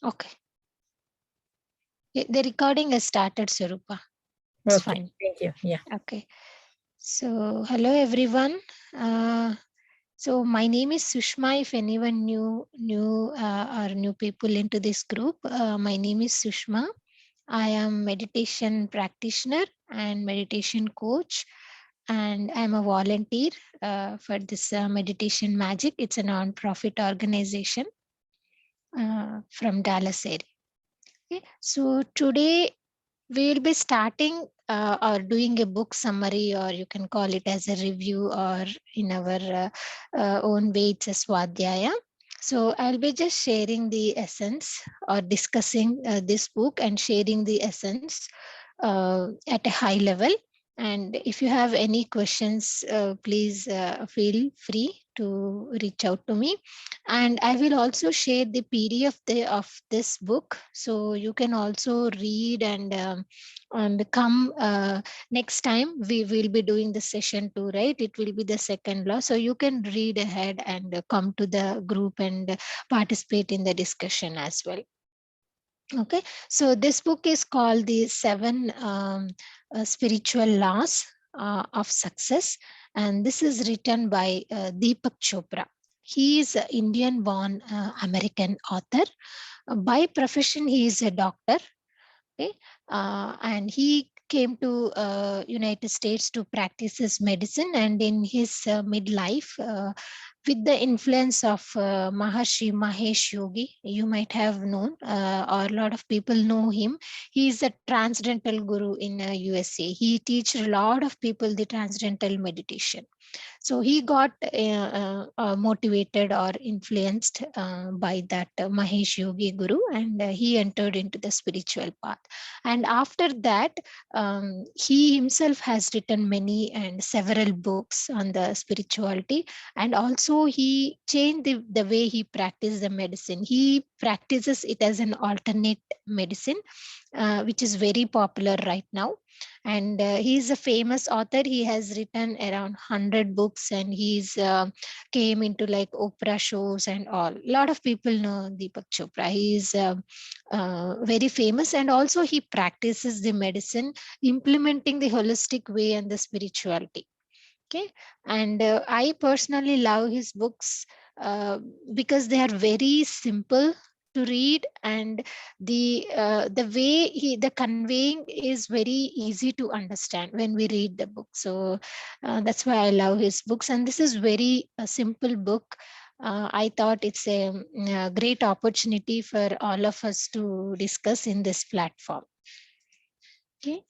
Okay. The recording has started, Swarupa. It's Okay, fine. thank you. Yeah. Okay. So, hello everyone. So my name is Sushma. If anyone new or new people into this group, my name is Sushma. I am meditation practitioner and meditation coach, and I'm a volunteer for this Meditation Magic. It's a non-profit organization from Dallas area. Okay. So today we will be starting or doing a book summary, or you can call it as a review, or in our own way, it's a Swadhyaya. So I'll be just sharing the essence or discussing this book and sharing the essence at a high level. And if you have any questions, please feel free to reach out to me. And I will also share the PDF of this book, so you can also read and come next time we will be doing the session 2, right? It will be the second law, so you can read ahead and come to the group and participate in the discussion as well. Okay, so this book is called the 7 Spiritual Laws of Success, and this is written by Deepak Chopra. He is an Indian born American author. By profession, he is a doctor. Okay, and he came to United States to practice his medicine, and in his midlife, with the influence of Maharshi Mahesh Yogi, you might have known, or a lot of people know him. He is a transcendental guru in USA. He teaches a lot of people the transcendental meditation. So he got motivated or influenced by that Mahesh Yogi Guru, and he entered into the spiritual path. And after that, he himself has written many and several books on the spirituality, and also he changed the way he practiced the medicine. He practices it as an alternate medicine, which is very popular right now. And he's a famous author. He has written around 100 books, and he's came into like Oprah shows and all. A lot of people know Deepak Chopra. He's very famous, and also he practices the medicine, implementing the holistic way and the spirituality. Okay, and I personally love his books because they are very simple to read, and the way the conveying is very easy to understand when we read the book. So that's why I love his books, and this is very a simple book. I thought it's a great opportunity for all of us to discuss in this platform. Okay,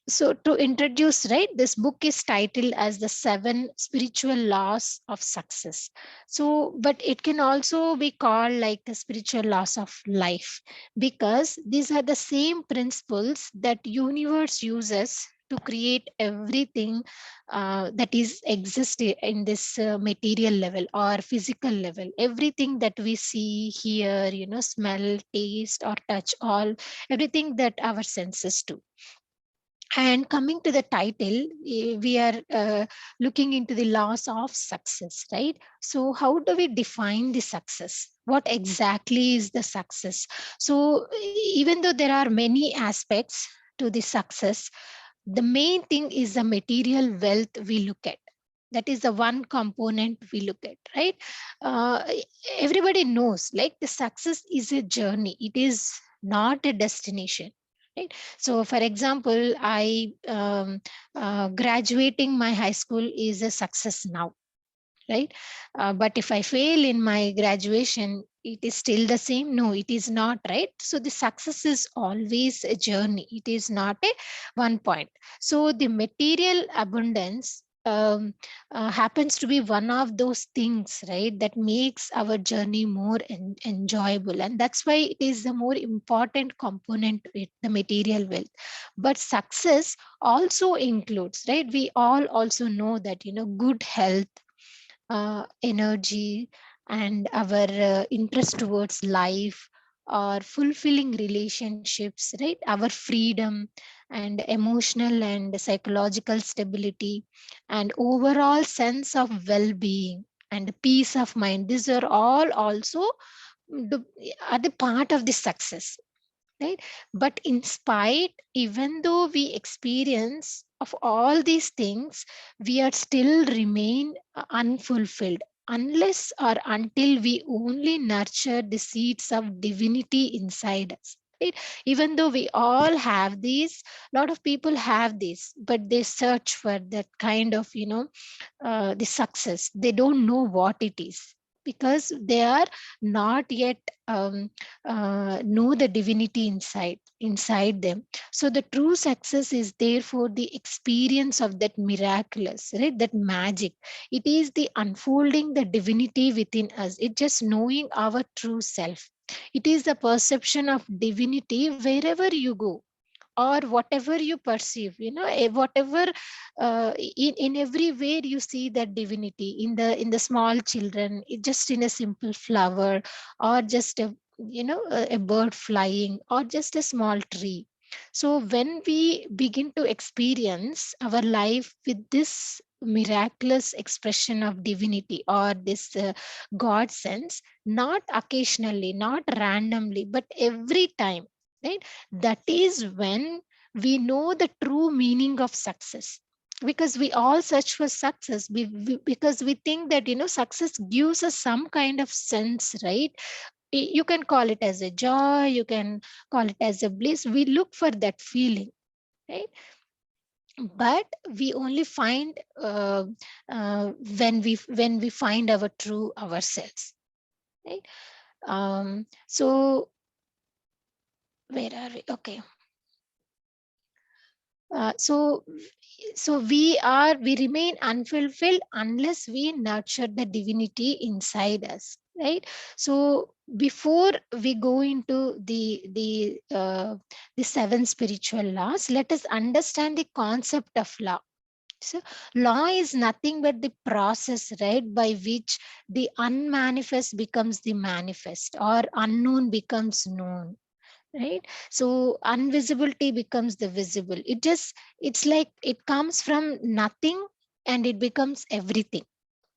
so to introduce, right, this book is titled as the 7 Spiritual Laws of Success. So, but it can also be called like the spiritual laws of life, because these are the same principles that universe uses to create everything that is exist in this material level or physical level. Everything that we see, hear, smell, taste, or touch, all everything that our senses do. And coming to the title, we are looking into the laws of success, right? So how do we define the success? What exactly is the success? So even though there are many aspects to the success, the main thing is the material wealth we look at. That is the one component we look at, right? Uh, Everybody knows like the success is a journey. It is not a destination, right? So for example, I graduating my high school is a success now, right? But if I fail in my graduation, it is still the same? No, it is not, right? So the success is always a journey. It is not a one point. So the material abundance happens to be one of those things, right, that makes our journey more enjoyable, and that's why it is the more important component with the material wealth. But success also includes, right, we all also know that good health, energy, and our interest towards life, or fulfilling relationships, right, our freedom, and emotional and psychological stability, and overall sense of well-being and peace of mind. These are all also the, are the part of the success, right? But in spite, even though we experience of all these things, we are still remain unfulfilled unless or until we only nurture the seeds of divinity inside us, right? Even though we all have these, a lot of people have this, but they search for that kind of, the success. They don't know what it is, because they are not yet know the divinity inside them. So the true success is therefore the experience of that miraculous, right, that magic. It is the unfolding the divinity within us. It just knowing our true self. It is the perception of divinity wherever you go, or whatever you perceive, whatever, in every way you see that divinity in the small children, just in a simple flower, or just a, a bird flying, or just a small tree. So when we begin to experience our life with this miraculous expression of divinity, or this god sense, not occasionally, not randomly, but every time, right, that is when we know the true meaning of success. Because we all search for success, because we think that, success gives us some kind of sense, right? You can call it as a joy, you can call it as a bliss. We look for that feeling, right? But we only find, when we find our true ourselves, right? So where are we? Okay. So we remain unfulfilled unless we nurture the divinity inside us, right? So before we go into the seven spiritual laws, let us understand the concept of law. So law is nothing but the process, right, by which the unmanifest becomes the manifest, or unknown becomes known, right? So invisibility becomes the visible. It's like it comes from nothing and it becomes everything,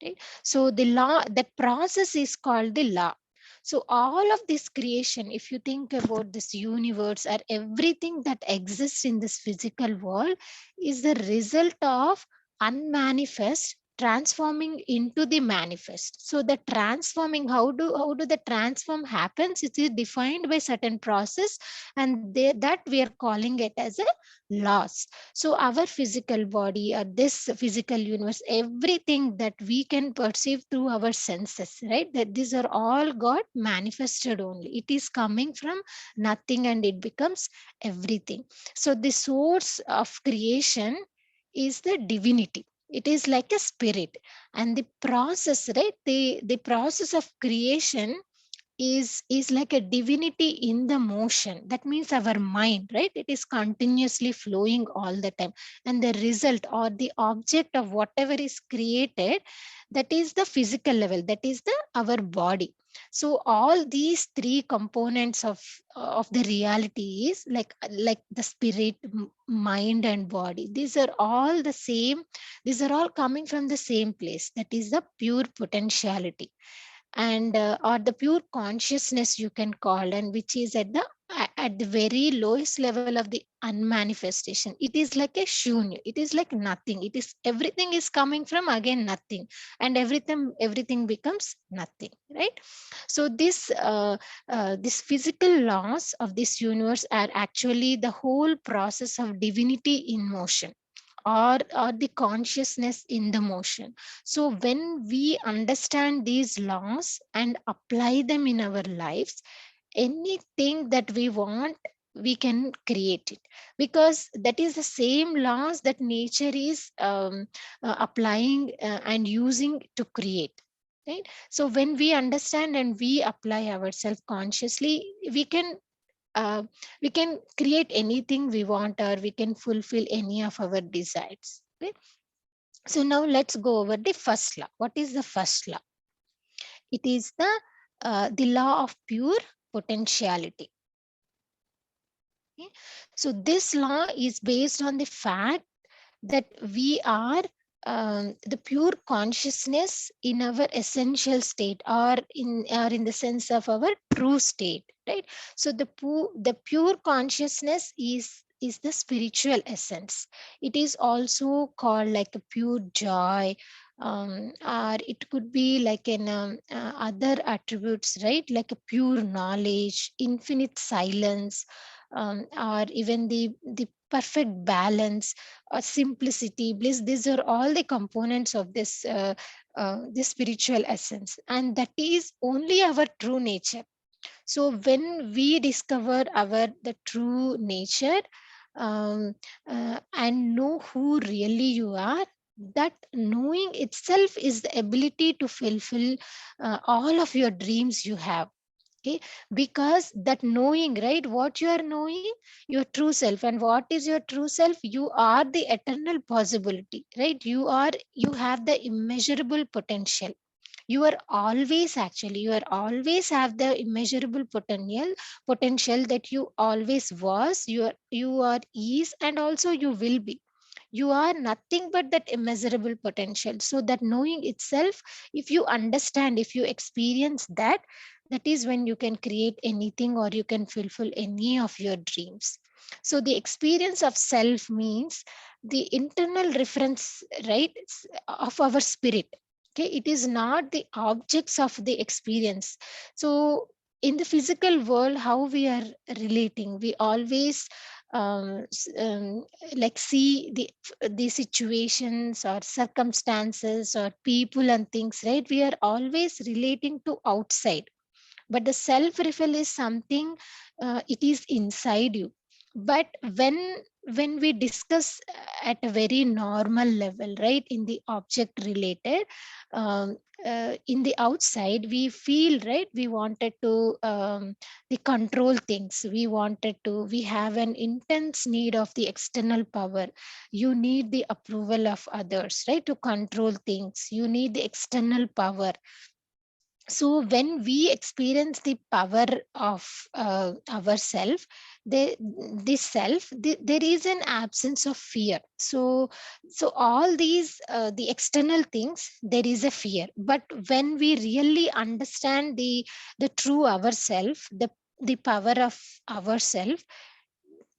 right? So the process is called the law. So all of this creation, if you think about this universe or everything that exists in this physical world, is the result of unmanifest transforming into the manifest. So the transforming, how do the transform happens? It is defined by certain process, and that we are calling it as a loss. So our physical body, or this physical universe, everything that we can perceive through our senses, right, that these are all got manifested only. It is coming from nothing and it becomes everything. So the source of creation is the divinity. It is like a spirit. And the process, right, the process of creation is like a divinity in the motion. That means our mind, right, it is continuously flowing all the time. And the result, or the object of whatever is created, that is the physical level, that is the our body. So all these three components of the reality is like the spirit, mind and body. These are all the same. These are all coming from the same place, that is the pure potentiality, and or the pure consciousness you can call, and which is at the very lowest level of the unmanifestation. It is like a shunya, it is like nothing. It is everything is coming from again nothing, and everything becomes nothing, right? So this physical laws of this universe are actually the whole process of divinity in motion, or the consciousness in the motion. So when we understand these laws and apply them in our lives, anything that we want, we can create it, because that is the same laws that nature is applying and using to create, right? So when we understand and we apply ourselves consciously, uh, we can create anything we want, or we can fulfill any of our desires, right? So now let's go over the first law. What is the first law? It is the law of pure potentiality. Okay? So this law is based on the fact that we are the pure consciousness in our essential state, or in the sense of our true state, right? So the pure consciousness is the spiritual essence. It is also called like a pure joy, or it could be like an other attributes, right? Like a pure knowledge, infinite silence, or even the perfect balance, or simplicity, bliss. These are all the components of this spiritual essence, and that is only our true nature. So when we discover our the true nature, and know who really you are, that knowing itself is the ability to fulfill all of your dreams you have. Okay, because that knowing, right, what you are knowing, your true self. And what is your true self? You are the eternal possibility, right? You have the immeasurable potential. You are always, actually, you are always have the immeasurable potential that you always was, you are is, and also you will be. You are nothing but that immeasurable potential. So that knowing itself, if you understand, if you experience that, that is when you can create anything, or you can fulfill any of your dreams. So the experience of self means the internal reference, right, of our spirit. Okay, it is not the objects of the experience. So in the physical world, how we are relating, we always um, s- um, like see the situations or circumstances or people and things, right? We are always relating to outside, but the self refill is something, it is inside you. But when we discuss at a very normal level, right, in the object related, um, in the outside, we feel, right, we wanted to the control things, we have an intense need of the external power. You need the approval of others, right, to control things. You need the external power. So when we experience the power of ourself, this self, there is an absence of fear. So all these the external things, there is a fear. But when we really understand the true ourself, the power of ourself,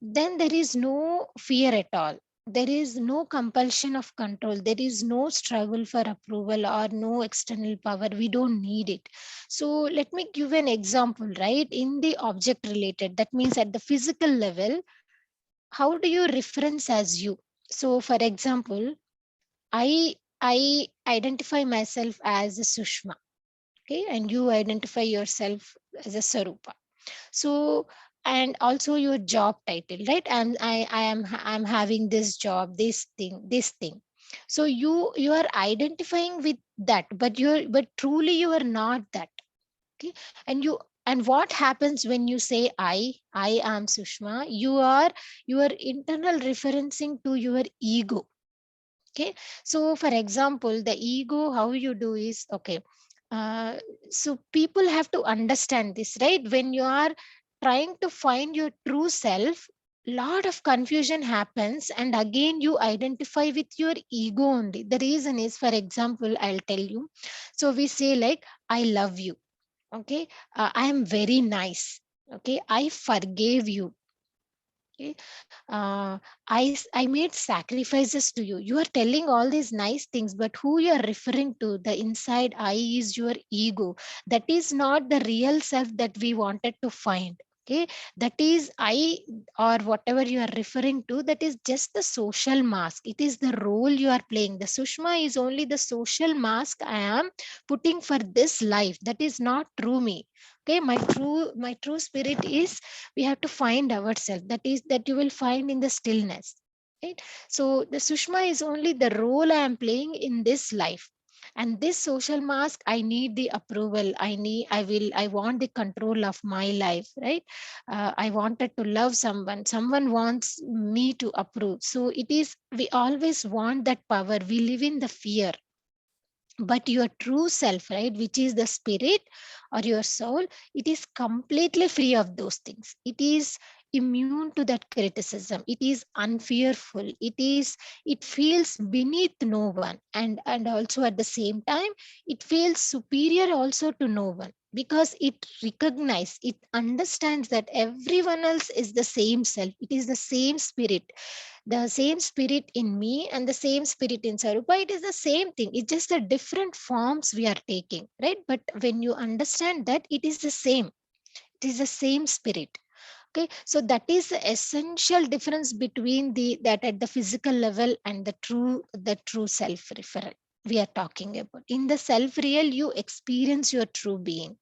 then there is no fear at all. There is no compulsion of control. There is no struggle for approval or no external power. We don't need it. So let me give an example, right? In the object related, that means at the physical level, how do you reference as you? So for example, I identify myself as a Sushma, okay, and you identify yourself as a Sarupa. So, and also your job title, right? I'm having this job, this thing. So you are identifying with that, but truly you are not that. Okay, and what happens when you say I am Sushma? You are internal referencing to your ego. Okay, so for example, the ego, how you do is, okay, uh, so people have to understand this, right? When you are trying to find your true self, lot of confusion happens, and again you identify with your ego only. The reason is, for example, I'll tell you. So we say like, I love you. Okay, I am very nice. Okay, I forgave you. Okay, I made sacrifices to you. You are telling all these nice things, but who you are referring to, the inside I, is your ego. That is not the real self that we wanted to find. Okay, that is I, or whatever you are referring to, that is just the social mask. It is the role you are playing. The Sushma is only the social mask I am putting for this life. That is not true me. Okay, my true spirit is, we have to find ourselves. That is that you will find in the stillness, right? So the Sushma is only the role I am playing in this life. And this social mask, I need the approval, I want the control of my life, right? I wanted to love someone wants me to approve. So it is, we always want that power, we live in the fear. But your true self, right, which is the spirit or your soul, it is completely free of those things. immune to that criticism. It is unfearful. It feels beneath no one, and also at the same time it feels superior also to no one, because it understands that everyone else is the same self. It is the same spirit in me and the same spirit in Sarupa. It is the same thing. It's just the different forms we are taking, right? But when you understand that it is the same, it is the same spirit. Okay, so that is the essential difference between that at the physical level and the true self referent we are talking about. In the self real, you experience your true being.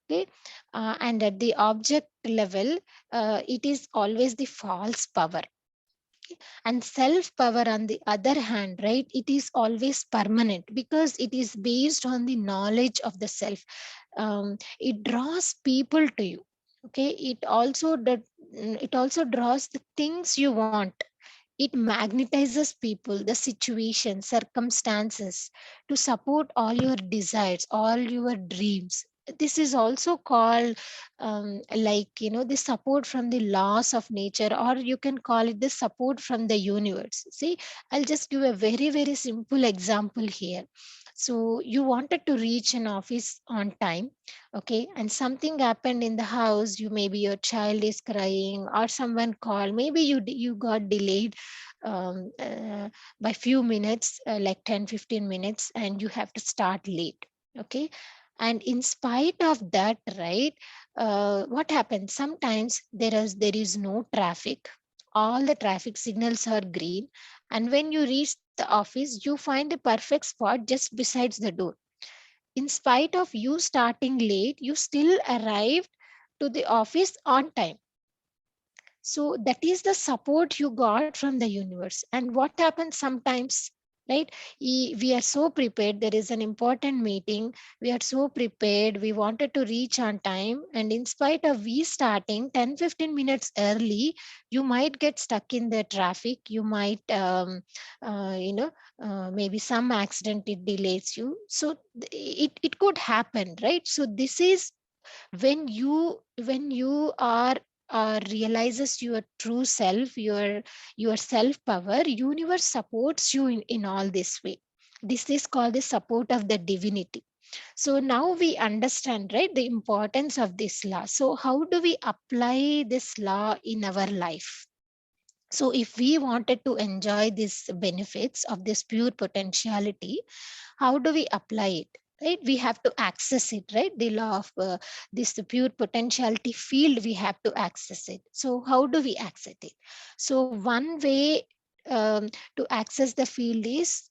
Okay, and at the object level, it is always the false power. And self power, on the other hand, right, it is always permanent because it is based on the knowledge of the self. It draws people to you. Okay, it also draws the things you want. It magnetizes people, the situations, circumstances to support all your desires, all your dreams. This is also called, the support from the laws of nature, or you can call it the support from the universe. See, I'll just give a very, very simple example here. So you wanted to reach an office on time, okay, and something happened in the house. You, maybe your child is crying or someone called, maybe you got delayed um, uh, by few minutes, like 10-15 minutes, and you have to start late. Okay, and in spite of that, right, what happens sometimes, there is no traffic, all the traffic signals are green, and when you reach the office, you find the perfect spot just besides the door. In spite of you starting late, you still arrived to the office on time. So that is the support you got from the universe. And what happens sometimes, right, we are so prepared, there is an important meeting, we are so prepared, we wanted to reach on time, and in spite of we starting 10-15 minutes early, you might get stuck in the traffic. You might maybe some accident, it delays you. So it could happen, right? So this is when you are realizes your true self, your self power, universe supports you in all this way. This is called the support of the divinity. So now we understand, right, the importance of this law. So how do we apply this law in our life? So if we wanted to enjoy these benefits of this pure potentiality, how do we apply it? Right, we have to access it, right? The law of this the pure potentiality field, we have to access it. So how do we access it? So one way to access the field is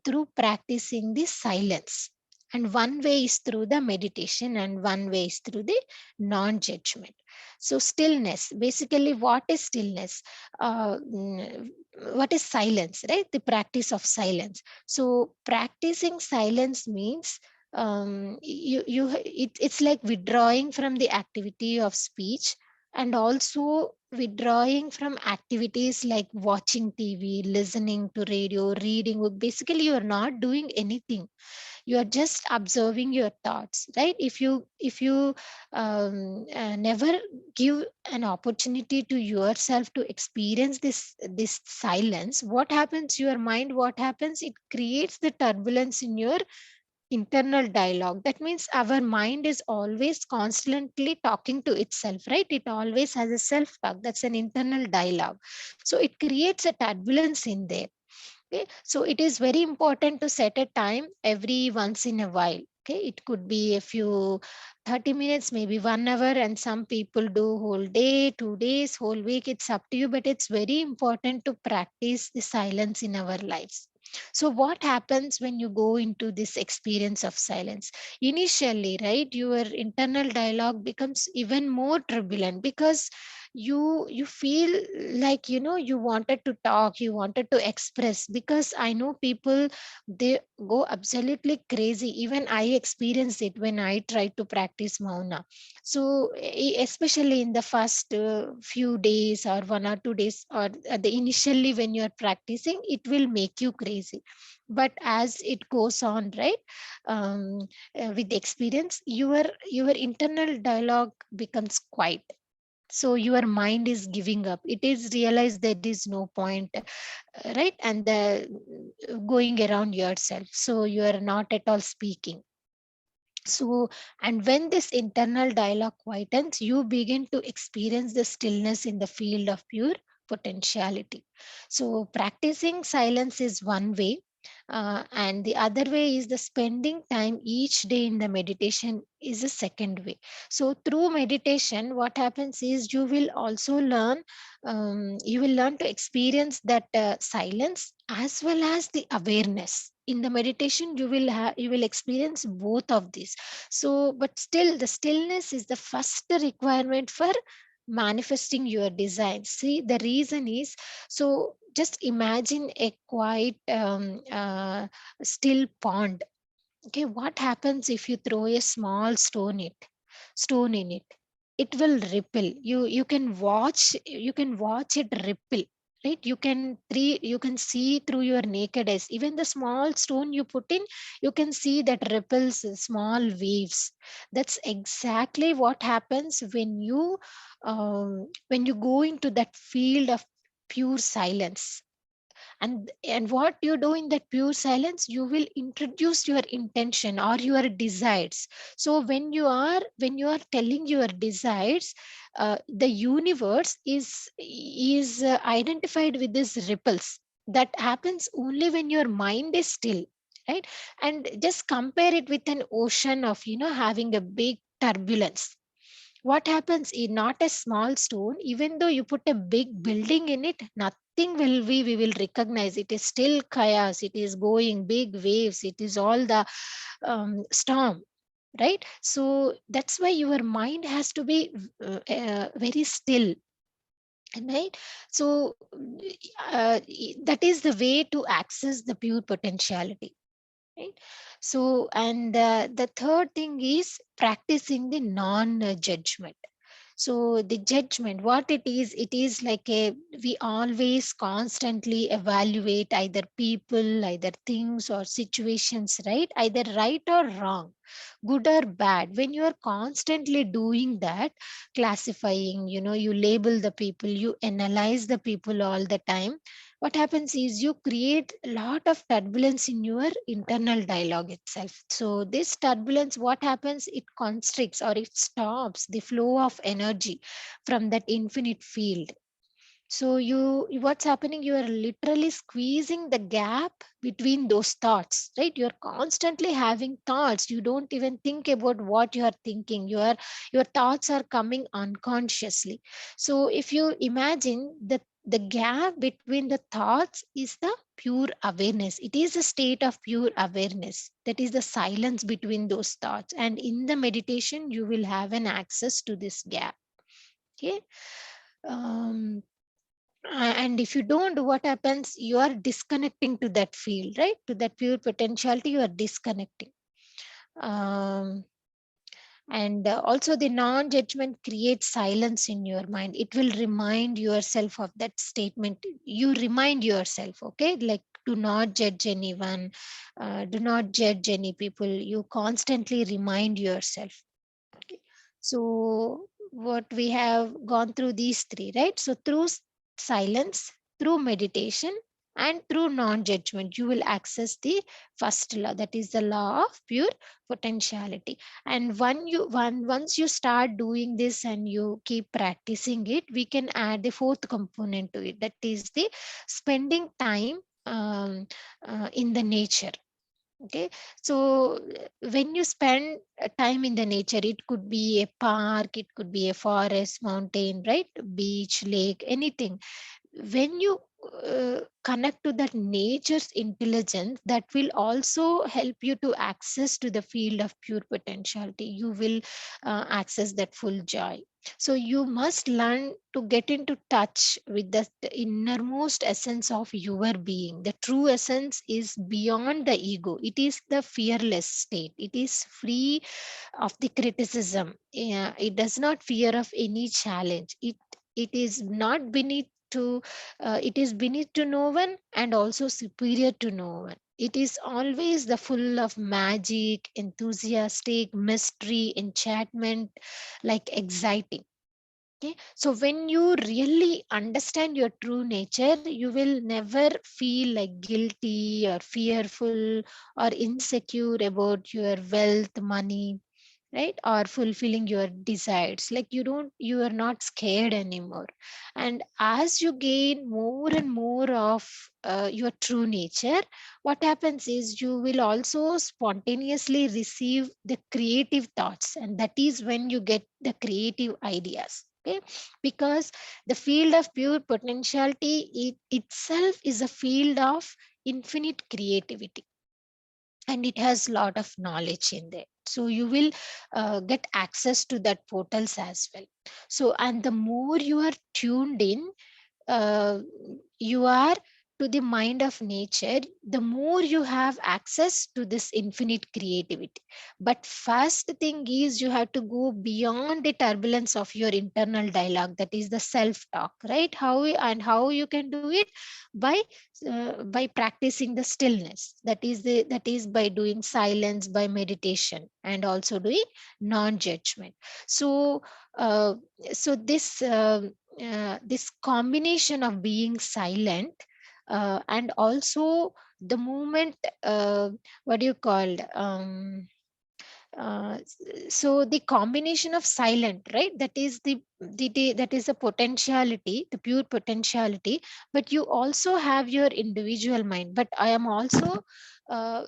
through practicing the silence. And one way is through the meditation, and one way is through the non-judgment. So stillness, basically, what is stillness? What is silence, right? The practice of silence. So practicing silence means it's like withdrawing from the activity of speech, and also withdrawing from activities like watching TV, listening to radio, reading book. Basically, you are not doing anything. You are just observing your thoughts, right? If you never give an opportunity to yourself to experience this silence, what happens? Your mind, what happens? It creates the turbulence in your internal dialogue. That means our mind is always constantly talking to itself, right? It always has a self talk. That's an internal dialogue. So it creates a turbulence in there. Okay, so it is very important to set a time every once in a while. Okay, it could be a few 30 minutes, maybe 1 hour, and some people do whole day, 2 days, whole week. It's up to you, but it's very important to practice the silence in our lives. So what happens when you go into this experience of silence? Initially, right, your internal dialogue becomes even more turbulent, because you feel like, you wanted to talk, you wanted to express. Because I know people, they go absolutely crazy. Even I experienced it when I tried to practice mauna. So especially in the first few days, or 1 or 2 days, or the initially when you are practicing, it will make you crazy. But as it goes on, right, um, with the experience, your internal dialogue becomes quiet. So your mind is giving up. It is realized there is no point, right? And the going around yourself. So you are not at all speaking. So, and when this internal dialogue quietens, you begin to experience the stillness in the field of pure potentiality. So, practicing silence is one way, and the other way is the spending time each day in the meditation is a second way. So, through meditation, what happens is you will learn to experience that silence as well as the awareness. In the meditation you will experience both of these. So but still the stillness is the first requirement for manifesting your design. See, the reason is, so just imagine a quiet still pond. Okay, what happens if you throw a small stone in it? It will ripple. You can watch it ripple, right? You can see through your naked eyes. Even the small stone you put in, you can see that ripples, small waves. That's exactly what happens when you go into that field of pure silence. And what you do in that pure silence, you will introduce your intention or your desires. So when you are telling your desires, the universe is identified with these ripples. That happens only when your mind is still, right? And just compare it with an ocean of having a big turbulence. What happens is, not a small stone, even though you put a big building in it, nothing will we will recognize. It is still chaos, it is going big waves, it is all the storm, right? So that's why your mind has to be very still, right? So that is the way to access the pure potentiality, right? So and the third thing is practicing the non judgment. So the judgment, what it is like a, we always constantly evaluate either people, either things or situations, right? Either right or wrong, good or bad. When you are constantly doing that, classifying, you label the people, you analyze the people all the time, what happens is you create a lot of turbulence in your internal dialogue itself. So this turbulence, what happens, it constricts or it stops the flow of energy from that infinite field. So what's happening, you are literally squeezing the gap between those thoughts, right? You're constantly having thoughts, you don't even think about what you are thinking. Your thoughts are coming unconsciously. So if you imagine that the gap between the thoughts is the pure awareness, it is a state of pure awareness, that is the silence between those thoughts, and in the meditation you will have an access to this gap. Okay. um, and if you don't, what happens, you are disconnecting to that field, right? To that pure potentiality, you are disconnecting. um, and also the non-judgment creates silence in your mind. It will remind yourself of that statement. You remind yourself, okay, like, do not judge anyone, do not judge any people. You constantly remind yourself. Okay. So what we have gone through these three, right? So through silence, through meditation, and through non-judgment, you will access the first law, that is the law of pure potentiality. And once you start doing this and you keep practicing it, we can add the fourth component to it, that is the spending time in the nature. Okay. So when you spend time in the nature, it could be a park, it could be a forest, mountain, right? Beach, lake, anything. When you connect to that nature's intelligence, that will also help you to access to the field of pure potentiality. You will access that full joy. So you must learn to get into touch with the innermost essence of your being. The true essence is beyond the ego, it is the fearless state, it is free of the criticism. Yeah, it does not fear of any challenge. It is not beneath to it is beneath to no one and also superior to no one. It is always the full of magic, enthusiastic, mystery, enchantment, like exciting. Okay, so when you really understand your true nature, you will never feel like guilty or fearful or insecure about your wealth, money, right? Or fulfilling your desires. Like you are not scared anymore. And as you gain more and more of your true nature, what happens is you will also spontaneously receive the creative thoughts, and that is when you get the creative ideas. Okay, because the field of pure potentiality, it itself is a field of infinite creativity, and it has a lot of knowledge in there, so you will get access to that portals as well. So, and the more you are tuned in, uh, you are to the mind of nature, the more you have access to this infinite creativity. But first thing is, you have to go beyond the turbulence of your internal dialogue, that is the self talk, right? How you can do it? By practicing the stillness, that is by doing silence, by meditation, and also doing non judgment. So uh, this combination of being silent, and also the movement, what do you call, so the combination of silent, right, that is that is the potentiality, the pure potentiality. But you also have your individual mind, but I am also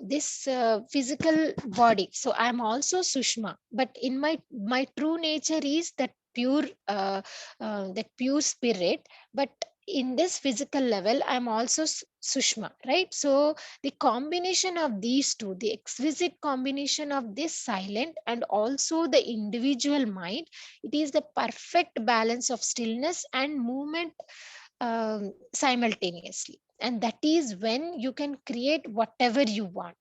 this physical body, so I am also Sushma, but in my true nature is that pure, that pure spirit. But in this physical level, I'm also Sushma, right? So the combination of these two, the exquisite combination of this silent and also the individual mind, it is the perfect balance of stillness and movement simultaneously. And that is when you can create whatever you want.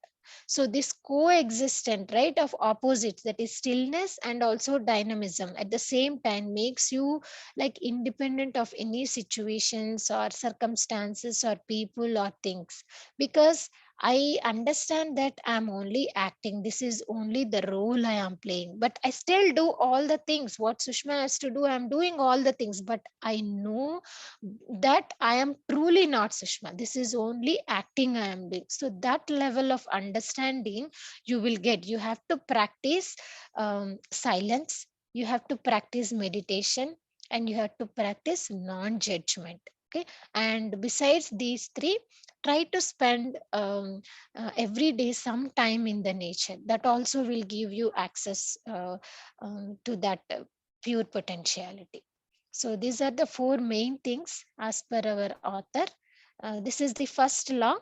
So this coexistent, right, of opposites, that is stillness and also dynamism, at the same time makes you like independent of any situations or circumstances or people or things. Because I understand that I'm only acting, this is only the role I am playing, but I still do all the things what Sushma has to do. I'm doing all the things, but I know that I am truly not Sushma. This is only acting I am doing. So that level of understanding you will get. You have to practice silence, you have to practice meditation, and you have to practice non-judgment. Okay, and besides these three, try to spend every day some time in the nature. That also will give you access to that pure potentiality. So these are the four main things as per our author. This is the first law,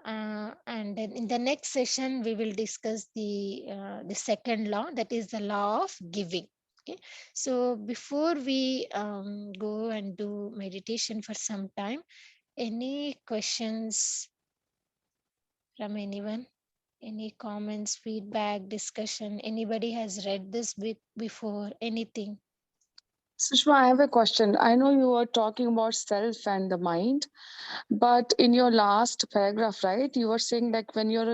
and then in the next session we will discuss the second law, that is the law of giving. Okay, so before we go and do meditation for some time, any questions from anyone? Any comments, feedback, discussion? Anybody has read this book before? Anything? Sushma, I have a question. I know you were talking about self and the mind, but in your last paragraph, right, you were saying like when you're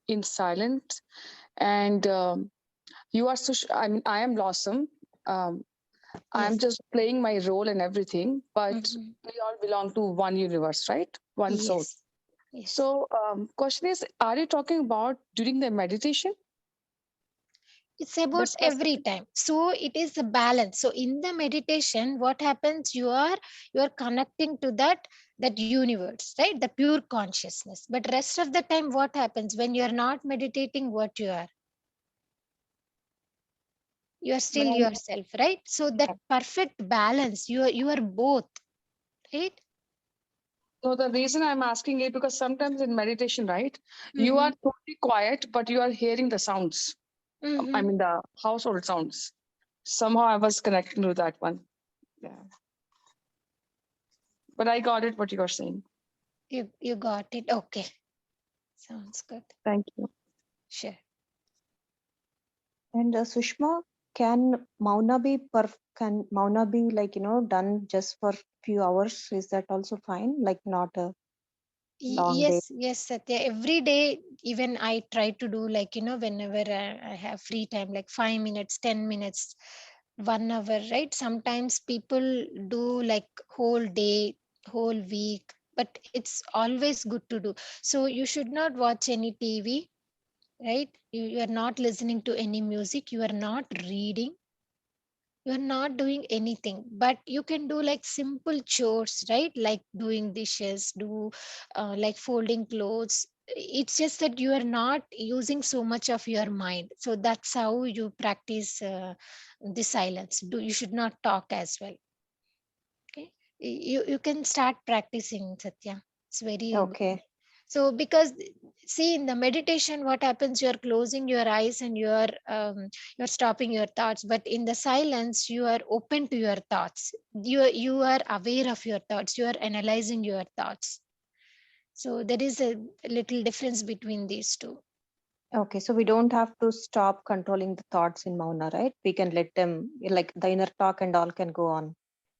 in silence and you are I mean, I am Blossom. Um, I'm Yes. just playing my role and everything, but Mhm. we all belong to one universe, right? One soul. Yes. Yes. So, question is, are you talking about during the meditation? It's The about every specific. time. So it is a balance. So in the meditation, what happens? You are connecting to that universe, right? The pure consciousness. But rest of the time, what happens when you are not meditating? What you are? You are But still I'm, yourself, right? So that perfect balance. You are both, right? so the reason I'm asking it because sometimes in meditation, right, you are Mm-hmm. totally quiet, but you are hearing the sounds. I Mm-hmm. mean, the household sounds. Somehow I was connecting to that one. Yeah. But I got it what you are saying. You got it. Okay. Sounds good. Thank you. Sure. And Sushma, can can Mauna be like done just for few hours? Is that also fine? Like not a long day? Yes, yes, Satya. Every day, even I try to do, like, whenever I have free time, like 5 minutes, 10 minutes, 1 hour, right? Sometimes people do like whole day, whole week, but it's always good to do. So you should not watch any TV, right? You are not listening to any music, you are not reading, you are not doing anything, but you can do like simple chores, right? Like doing dishes, do like folding clothes. It's just that you are not using so much of your mind. So that's how you practice the silence. Do you should not talk as well. Okay, you can start practicing, Satya. It's very good. Okay. So because see, in the meditation what happens, you're closing your eyes and you're stopping your thoughts, but in the silence you are open to your thoughts. You are aware of your thoughts, you are analyzing your thoughts. So there is a little difference between these two. Okay. So we don't have to stop controlling the thoughts in Mauna, right? We can let them, like the inner talk and all can go on.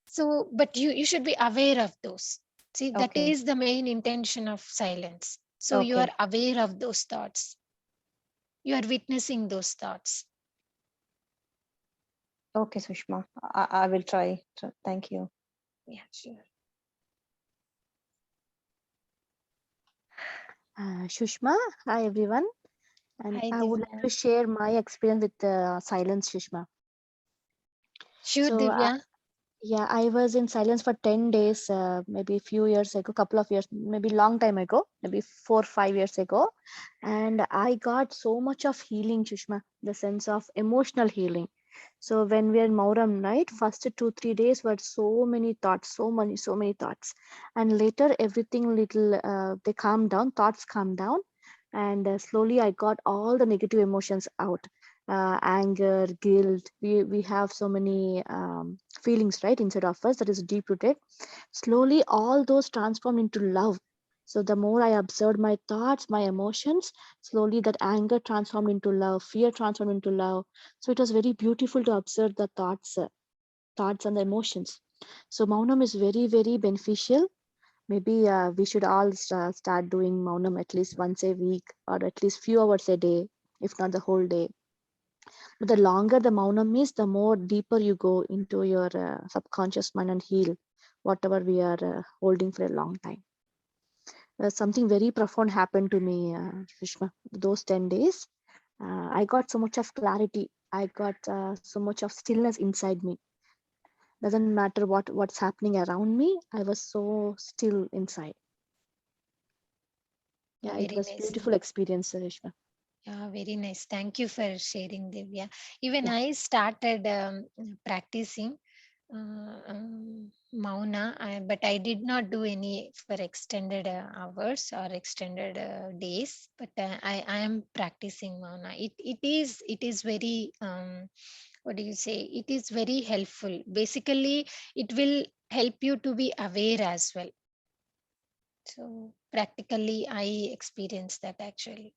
So but you should be aware of those. See, that Okay. is the main intention of silence. So you are Okay. aware of those thoughts, you are witnessing those thoughts. Okay, Sushma. I will try. Thank you. Yeah, sure. Shushma, hi everyone, and Hi I would like Divya. to share my experience with silence, Shushma. Sure, So, Divya. yeah, I was in silence for 10 days, maybe a few years ago, couple of years, maybe long time ago, maybe 4 5 years ago, and I got so much of healing, Shushma, the sense of emotional healing. So when we are in Mauram, right, first 2 3 days were so many thoughts, so many thoughts, and later everything little they calm down, thoughts calm down, and slowly I got all the negative emotions out, anger, guilt. We have so many feelings right inside of us that is deep rooted. Slowly, all those transformed into love. So the more I observed my thoughts, my emotions, slowly that anger transformed into love, fear transformed into love. So it was very beautiful to observe the thoughts and the emotions. So Maunam is very, very beneficial. Maybe we should all start doing Maunam at least once a week or at least few hours a day, if not the whole day. But the longer the Maunam is, the more deeper you go into your subconscious mind and heal whatever we are holding for a long time. Something very profound happened to me, Sushma. Those 10 days, I got so much of clarity. I got so much of stillness inside me. Doesn't matter what's happening around me. I was so still inside. Yeah, Yeah, it very was nice. beautiful experience, Sushma. Yeah, very nice. Thank you for sharing, Divya. Even Yeah. I started practicing Mauna, but I did not do any for extended hours or extended days. But I am practicing Mauna. It is very what do you say? It is very helpful. Basically, it will help you to be aware as well. So practically, I experienced that actually.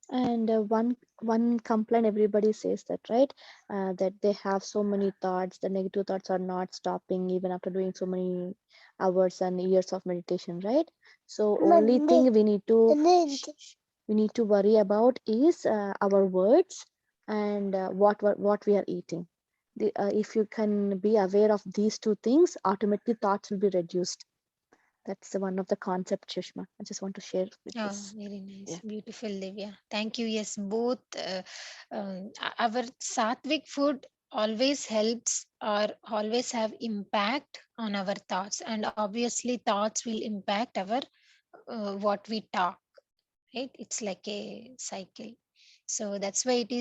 And one complaint everybody says that, right? That they have so many thoughts. The negative thoughts are not stopping even after doing so many hours and years of meditation, right? So only thing we need to worry about is our words and what we are eating. If you can be aware of these two things, automatically thoughts will be reduced. That's one of the concepts, Shushma. I just want to share with Oh, this. very nice. Yeah. Beautiful, Divya. Thank you. Yes, both our sattvic food always helps or always have impact on our thoughts, and obviously thoughts will impact our what we talk, right? It's like a cycle. So that's why it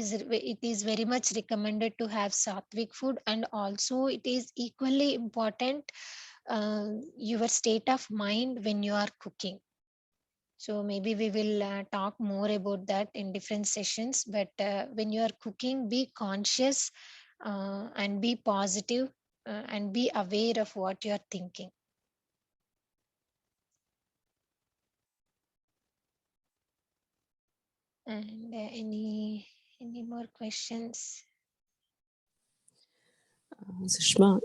is very much recommended to have sattvic food, and also it is equally important your state of mind when you are cooking. So maybe we will talk more about that in different sessions. But when you are cooking, be conscious and be positive and be aware of what you are thinking. And any more questions? Sushma,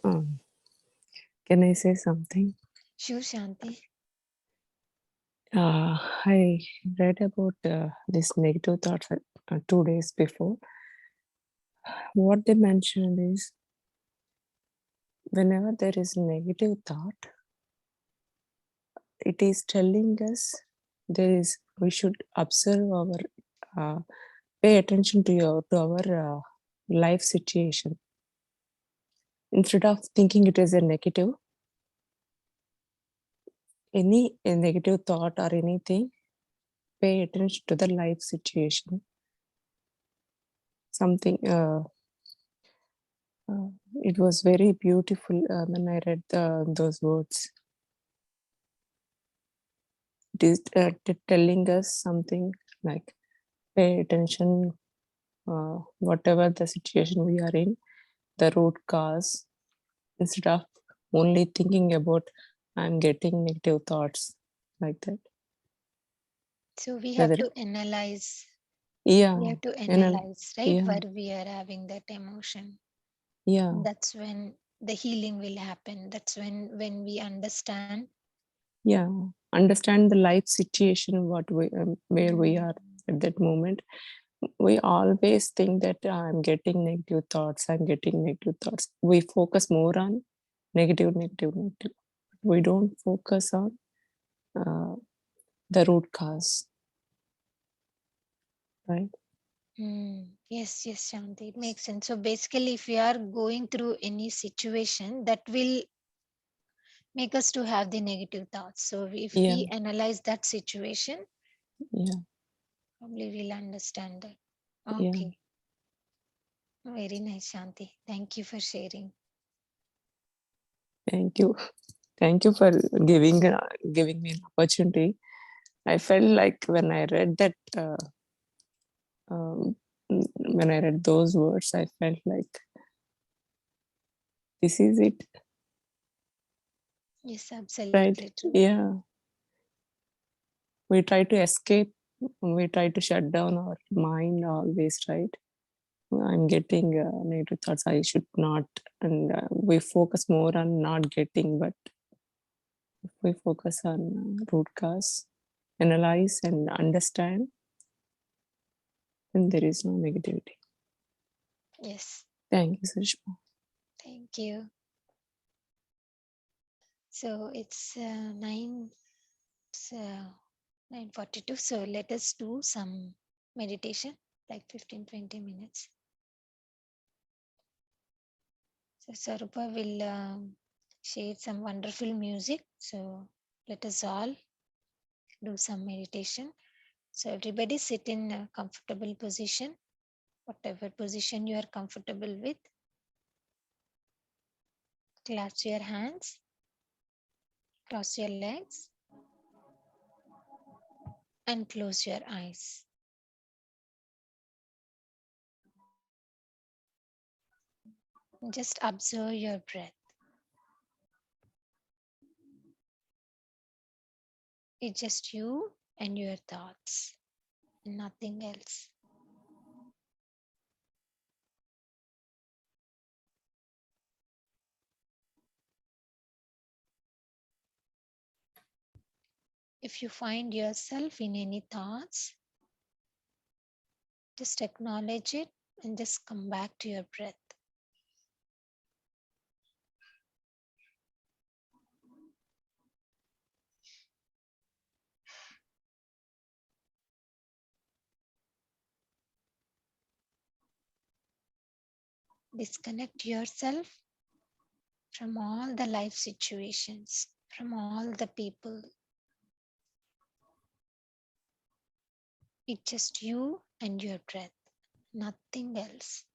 can I say something? Sure, Shanti. I read about this negative thoughts 2 days before. what they mentioned is whenever there is negative thought, it is telling us we should observe our pay attention to our life situation. Instead of thinking it is a negative, any negative thought or anything, pay attention to the life situation. Something it was very beautiful when I read those words. It is telling us something like pay attention, whatever the situation we are in, the root cause, instead of only thinking about I'm getting negative thoughts like that. So we have Whether, to analyze. yeah, We have to and analyze, right? yeah, Where we are having that emotion. yeah, That's when the healing will happen. That's when we understand. yeah. Understand the life situation, what we where we are at that moment. We always think that I'm getting negative thoughts. I'm getting negative thoughts. We focus more on negative, negative, negative. We don't focus on uh, the root cause, right? Yes, yes, Shanti, it makes sense. So basically, if we are going through any situation, that will make us to have the negative thoughts. So if Yeah, we analyze that situation, yeah, probably we'll understand that. yeah. Okay, very nice, Shanti. Thank you for sharing. Thank you. Thank you for giving me an opportunity. I felt like when I read that, when I read those words, I felt like this is it, Yes, right? absolutely true. Yeah. We try to escape. We try to shut down our mind always, right? I'm getting negative thoughts. I should not, and we focus more on not getting, but if we focus on root cause, analyze and understand, then there is no negativity. Yes, Thank you, Sushma. thank you. So it's 9:42. So let us do some meditation, like 15-20 minutes. So Sarupa will share some wonderful music. So let us all do some meditation. So everybody sit in a comfortable position, whatever position you are comfortable with. Clasp your hands, cross your legs, and close your eyes. Just observe your breath. It's just you and your thoughts, nothing else. If you find yourself in any thoughts, just acknowledge it and just come back to your breath. Disconnect yourself from all the life situations, from all the people. It's just you and your breath, nothing else.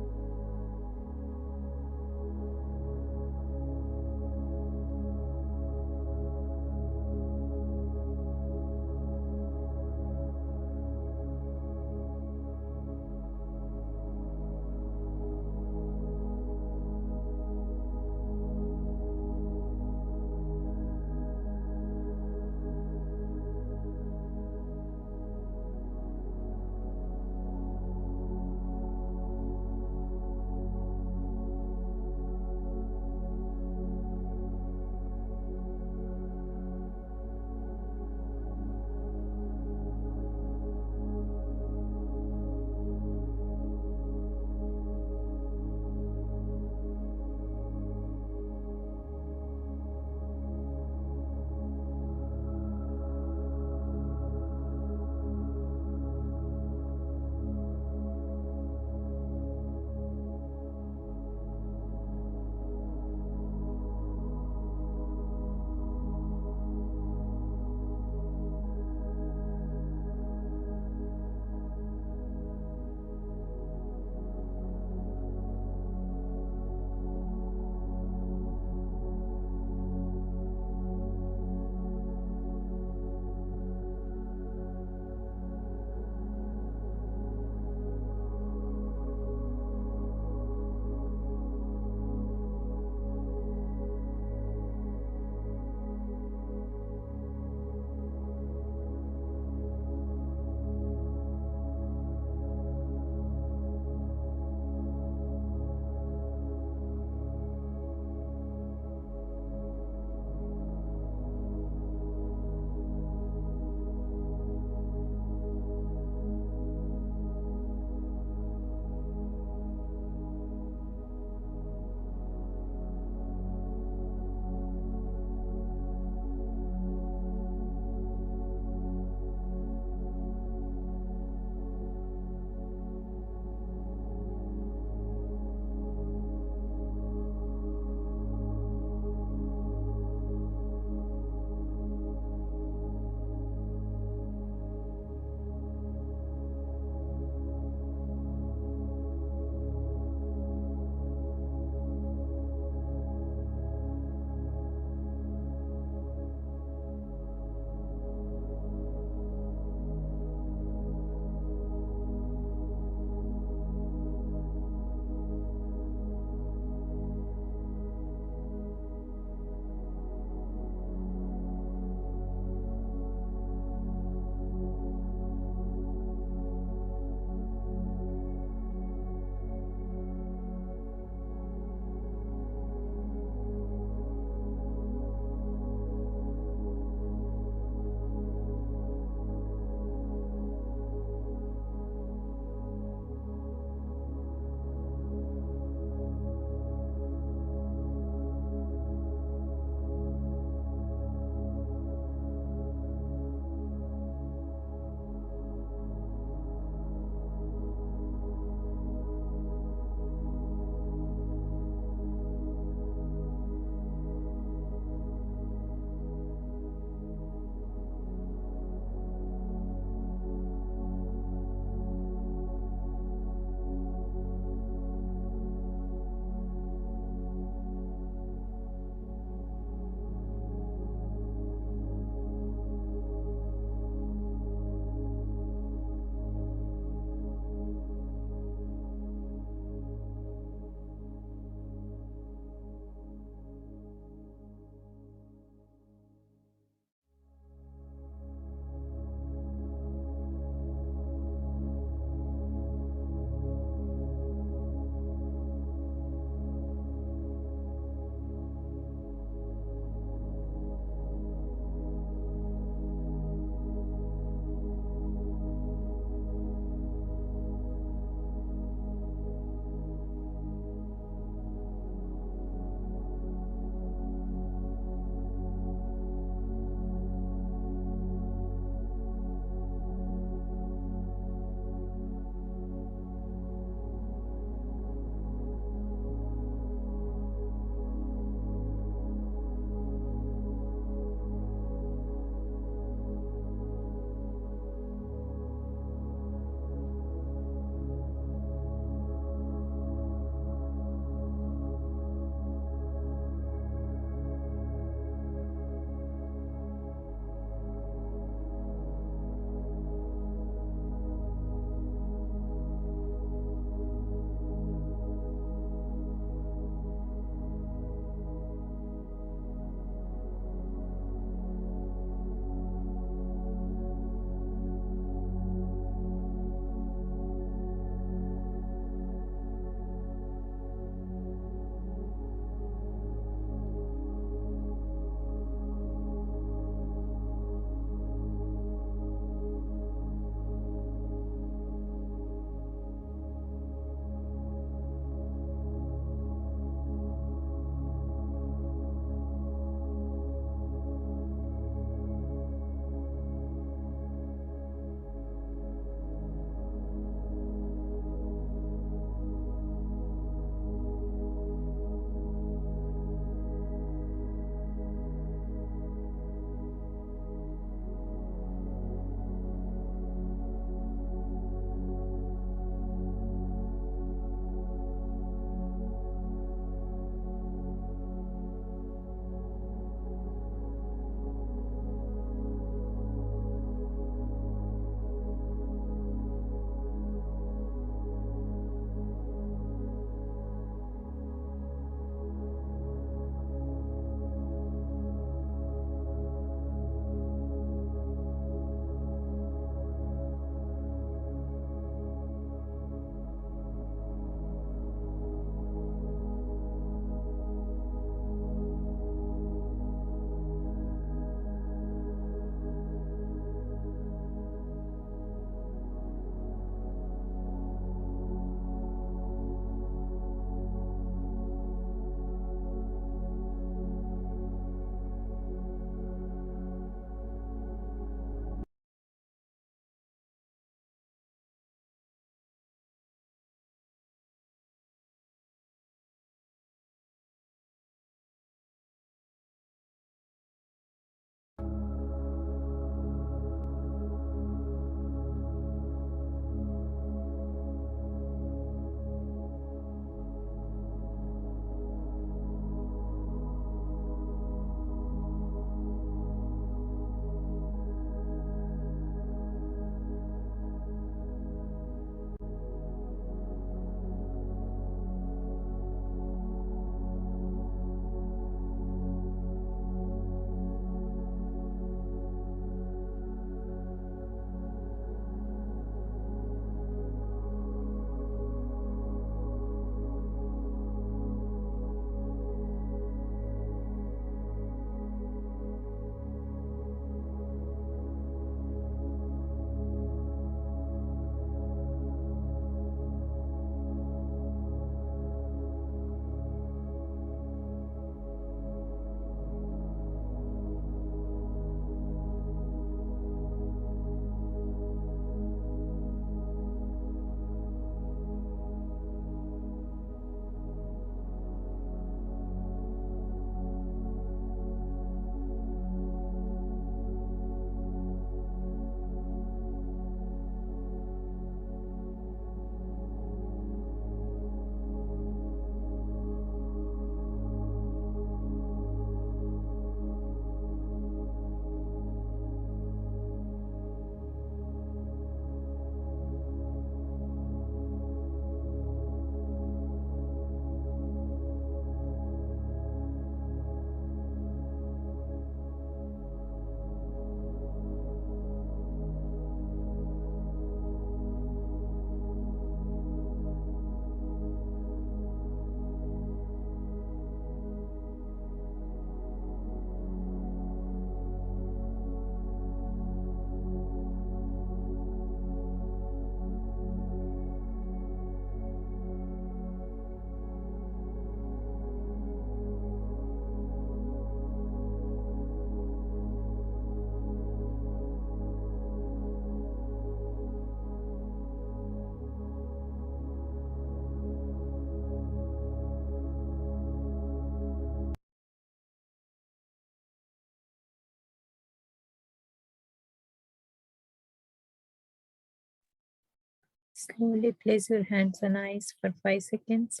Slowly place your hands on eyes for 5 seconds.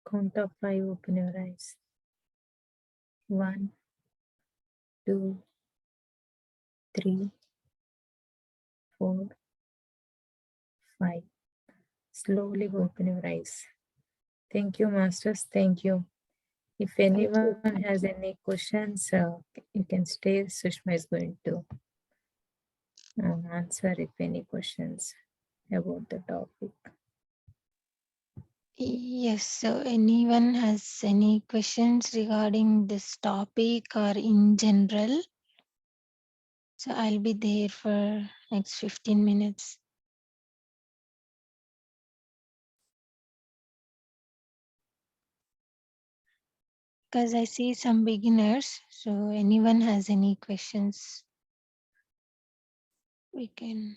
Count of 5, open your eyes. 1, 2, 3, 4, 5. Slowly open your eyes. Thank you, masters. Thank you. If anyone has any questions, you can stay. Sushma is going to answer if any questions about the topic. Yes, so anyone has any questions regarding this topic or in general? So I'll be there for next 15 minutes. Because I see some beginners, so anyone has any questions, we can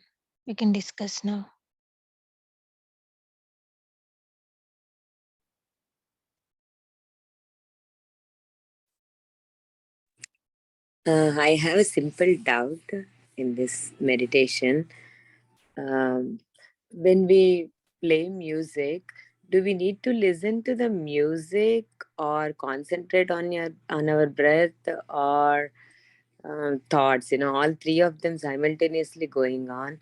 discuss now. I have a simple doubt in this meditation. When we play music, do we need to listen to the music or concentrate on our breath or thoughts? All three of them simultaneously going on.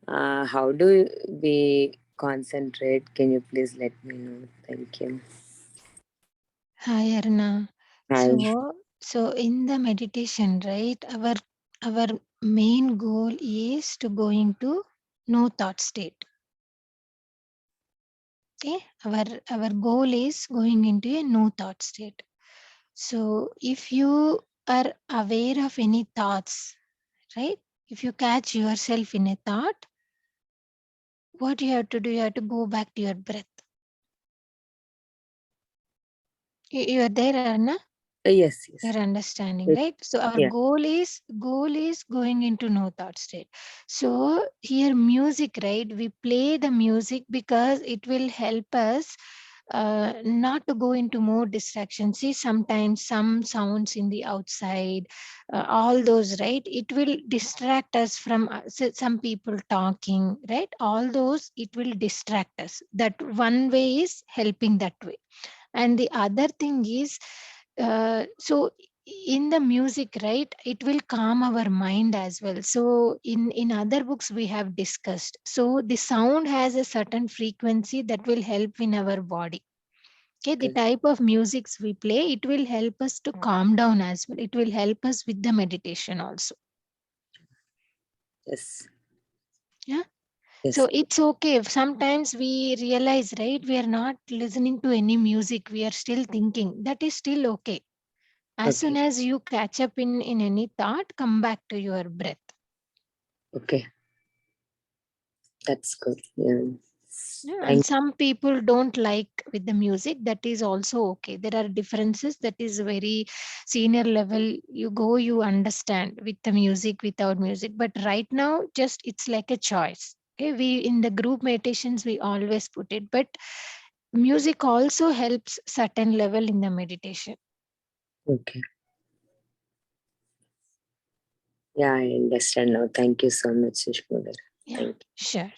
How do we concentrate? Can you please let me know? Thank you. Hi Arna. Hi. So in the meditation, right, our main goal is to go into no thought state. Okay, our goal is going into a no thought state. So if you are aware of any thoughts, right, if you catch yourself in a thought, what you have to do, you have to go back to your breath. You are there, Arna? Yes. You're understanding, right? So our Yeah. goal is going into no thought state. So here music, right? We play the music because it will help us not to go into more distractions. See, sometimes some sounds in the outside, all those, right? It will distract us from some people talking, right? All those, it will distract us. That one way is helping that way. And the other thing is, so in the music, right, it will calm our mind as well. So in other books we have discussed, so the sound has a certain frequency that will help in our body. Okay, the type of musics we play, it will help us to calm down as well. It will help us with the meditation also. Yes. Yeah. Yes. So it's okay if sometimes we realize, right, we are not listening to any music, we are still thinking. That is still okay. As soon as you catch up in any thought, come back to your breath. Okay. That's good. Yeah. Yeah, and some people don't like with the music. That is also okay. There are differences. That is very senior level. You go, you understand with the music, without music. But right now, just it's like a choice. Okay, we in the group meditations we always put it, but music also helps certain level in the meditation. Okay. Yeah, I understand now. Thank you so much, Sushma. Yeah, sure.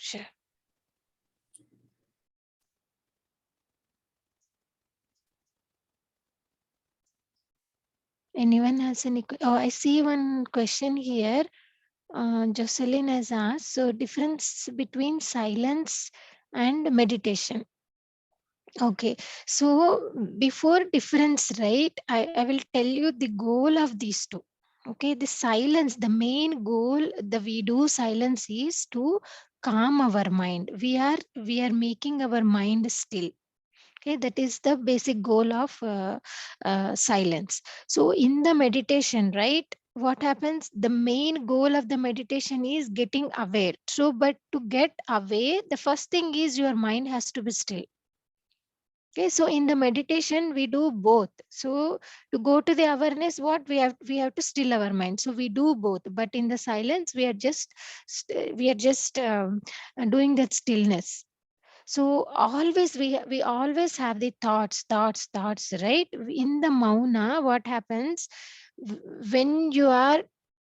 Anyone has any? Oh, I see one question here. Jocelyn has asked, so difference between silence and meditation. Okay, so before difference, right, I will tell you the goal of these two. Okay, the silence, the main goal, the we do silence is to calm our mind. We are making our mind still. Okay, that is the basic goal of silence. So in the meditation, right, what happens, the main goal of the meditation is getting aware. So but to get aware, the first thing is your mind has to be still. Okay, so in the meditation we do both. So to go to the awareness, what we have to still our mind. So we do both, but in the silence we are just doing that stillness. So always we always have the thoughts, right? In the mauna, what happens when you are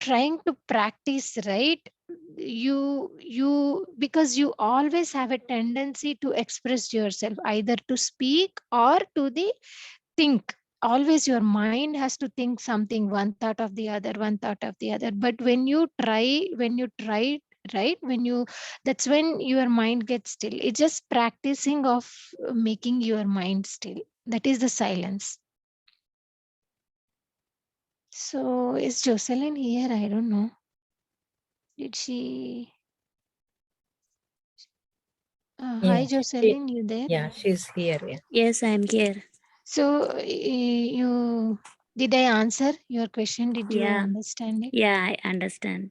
trying to practice, right? you because you always have a tendency to express yourself either to speak or to the think. Always your mind has to think something, one thought of the other, one thought of the other. But when you try, right, when you, that's when your mind gets still. It's just practicing of making your mind still. That is the silence. So is Jocelyn here? I don't know. Did she? Hi, Yeah, Jocelyn, you there? yeah, she's here. Yeah. Yes, I'm here. So you, did I answer your question? Did you Yeah. understand it? Yeah, I understand.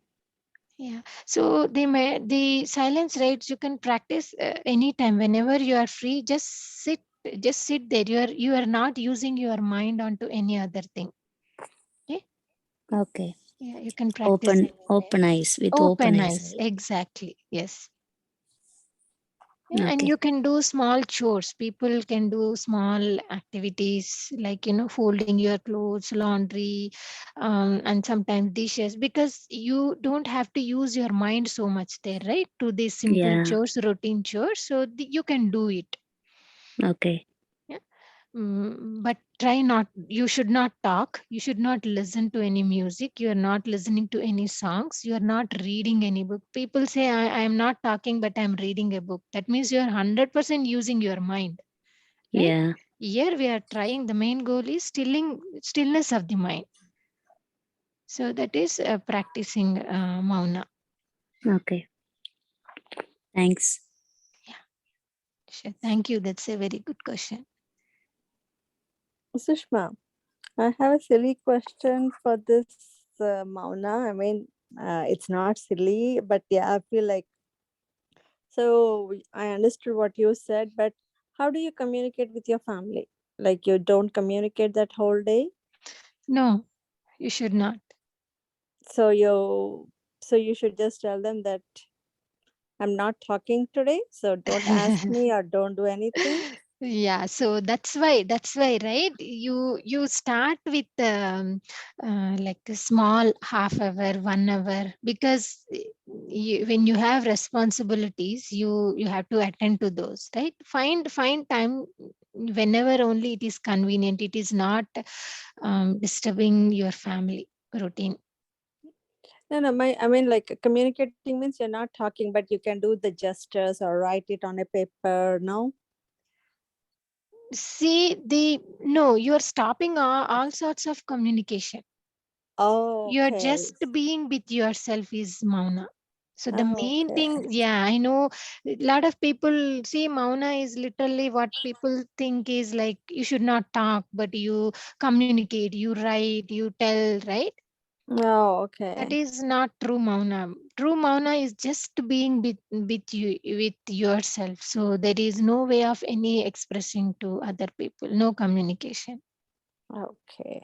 Yeah. So the silence, right? You can practice anytime, whenever you are free. Just sit there. You are not using your mind onto any other thing. Okay. Okay. Yeah, you can practice anywhere. Open eyes, with Open open eyes. eyes. Exactly. Yes. Yeah, and Okay. you can do small chores. People can do small activities like, folding your clothes, laundry, and sometimes dishes, because you don't have to use your mind so much there, right? To these simple Yeah. chores, routine chores. So you can do it. Okay. Yeah. But try not, you should not talk. You should not listen to any music. You are not listening to any songs. You are not reading any book. People say, I am not talking, but I'm reading a book. That means you are 100% using your mind, right? Yeah. Here we are trying, the main goal is stillness of the mind. So that is practicing mauna. Okay. Thanks. Sure. Thank you. That's a very good question. Sushma, I have a silly question for this Mauna. I mean, it's not silly, but yeah, I feel like, so I understood what you said, but how do you communicate with your family? Like, you don't communicate that whole day? No, you should not. So you should just tell them that I'm not talking today, so don't ask me or don't do anything. Yeah, so that's why, right, you start with like a small half hour, 1 hour, because when you have responsibilities, you have to attend to those, right? Find time whenever only it is convenient. It is not disturbing your family routine. No, I mean, like, communicating means you're not talking, but you can do the gestures or write it on a paper, no? See, no, you're stopping all sorts of communication. Oh, You're okay. just being with yourself is mauna. So the Oh, main okay. thing, yeah, I know a lot of people see mauna is literally what people think is like you should not talk, but you communicate, you write, you tell, right? Oh, That okay. is not true mauna. True mauna is just being with you, with yourself. So there is no way of any expressing to other people, no communication. Okay.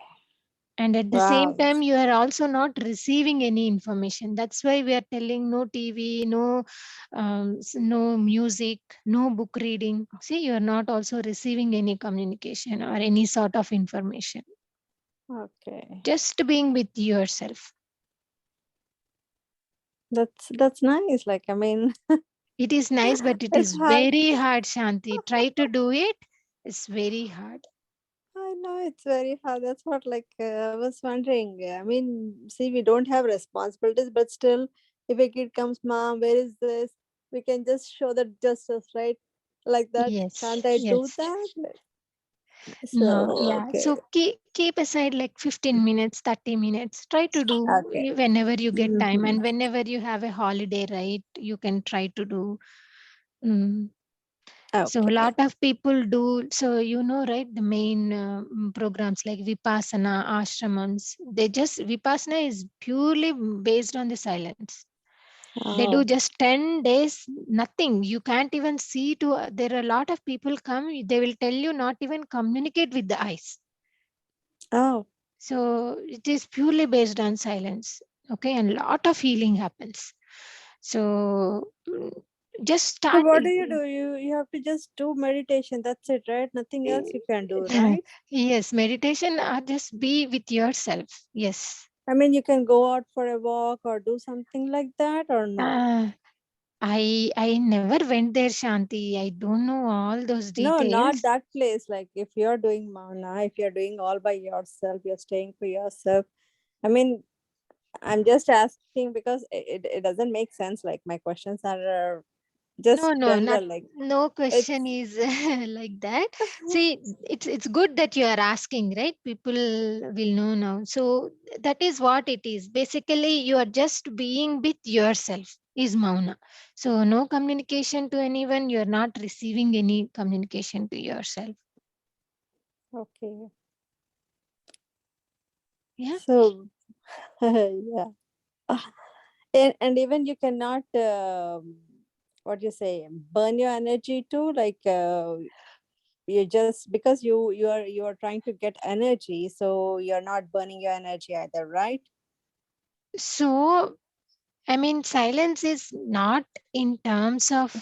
And at the same Wow. time, you are also not receiving any information. That's why we are telling no TV, no music, no book reading. See, you are not also receiving any communication or any sort of information. Okay. Just being with yourself. That's nice. Like, I mean, It is nice, but it it's is hard. very hard, Shanti. Try to do it. It's very hard. I know it's very hard. That's what, like, I was wondering. I mean, see, we don't have responsibilities, but still, if a kid comes, Mom, where is this? We can just show the justice, right? Like that. Yes, Can't I do yes. that? No, So, yeah. okay. So keep aside like 15 minutes, 30 minutes. Try to do Okay. whenever you get time, Mhm. and whenever you have a holiday, right? You can try to do. Mm. So a Okay. lot of people do. So right, the main programs like Vipassana, ashramams, they just Vipassana is purely based on the silence. They do Oh. just 10 days, nothing. You can't even see to. There are a lot of people come. They will tell you not even communicate with the eyes. Oh. So it is purely based on silence. Okay, and lot of healing happens. So just So start. what do? You have to just do meditation. That's it, right? Nothing else you can do, right? Yes, meditation or just be with yourself. Yes. I mean, you can go out for a walk or do something like that, or no? I never went there, Shanti. I don't know all those No, not details. that place. Like if you're doing Mauna, if you're doing all by yourself, you're staying for yourself. I mean, I'm just asking because it doesn't make sense. Like my questions are just No, not general. Like no it's question is like that. See, it's good that you are asking, right? People will know now. So that is what it is. Basically, you are just being with yourself is Mauna. So no communication to anyone. You are not receiving any communication to yourself. okay. Yeah. So yeah. And even you cannot what you say, burn your energy too, like you just because you are trying to get energy, so you're not burning your energy either, right? So I mean, silence is not in terms of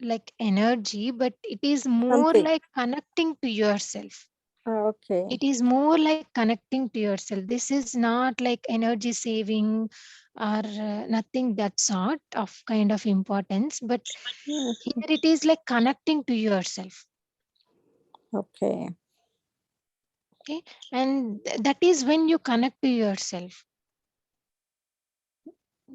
like energy, but it is more Something. like connecting to yourself. Okay. It is more like connecting to yourself. This is not like energy saving or nothing that sort of kind of importance, but Mhm. here it is like connecting to yourself. Okay. Okay. And that is when you connect to yourself.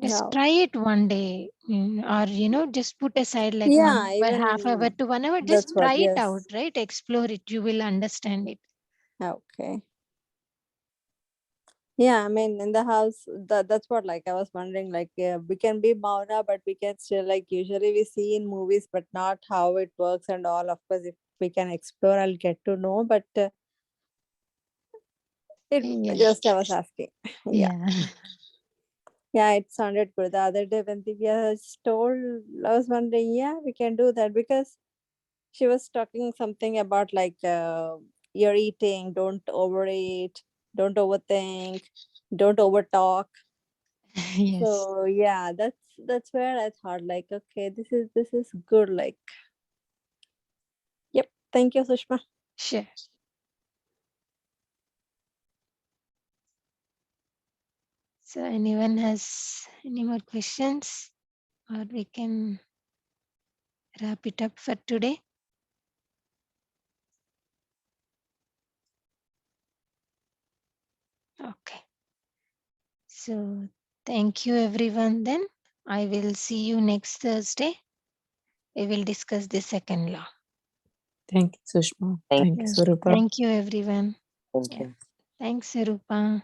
Just Yeah. try it one day, or just put aside like Yeah, 1 hour, half hour even to 1 hour. Just that's what, try it out, yes. right? Explore it. You will understand it. Okay. Yeah, I mean, in the house, that's what, like, I was wondering, like, we can be Mauna, but we can still, like, usually we see in movies, but not how it works and all. Of course, if we can explore, I'll get to know, but it Yes. just, I was asking. Yeah. Yeah. Yeah, it sounded good. The other day when Divya told, I was wondering, yeah, we can do that because she was talking something about like you're eating, don't overeat, don't overthink, don't overtalk. Yes. So yeah, that's where I thought like, okay, this is good. Like, yep. Thank you, Sushma. Sure. So anyone has any more questions, or we can wrap it up for today? Okay. So thank you everyone then. I will see you next Thursday. We will discuss the second law. Thank you, Sushma. Thank Thank you, Yes. Swarupa. Thank you everyone. Thank Yeah. you. Thanks, Sarupa.